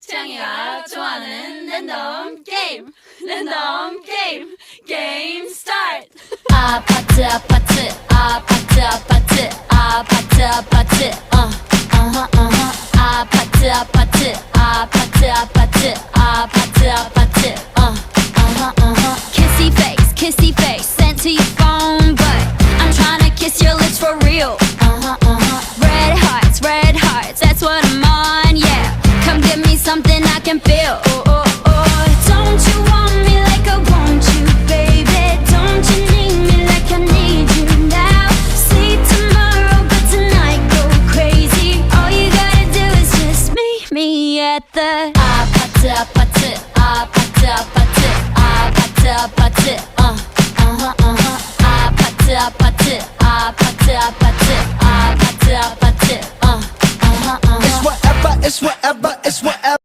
채영이가 좋아하는 랜덤 게임 게임 스타트. 아파트 아파트 아파트 아파트 아파트 아파트 아파트 아파트 아파트 아파트 아파트 아파트 kissy face sent to your phone but I'm tryna kiss your lips for real. Red hearts, that's what I'm on, yeah. Come give me something I can feel. Don't you want me like I want you, baby? Don't you need me like I need you now? See tomorrow, but tonight go crazy. All you gotta do is just meet me at the 아파트 아파트 아파트 아파트 아파트 아파트 아파트 아파트 아파트 아파트 아파트 아파트 It's whatever, it's whatever, it's whatever.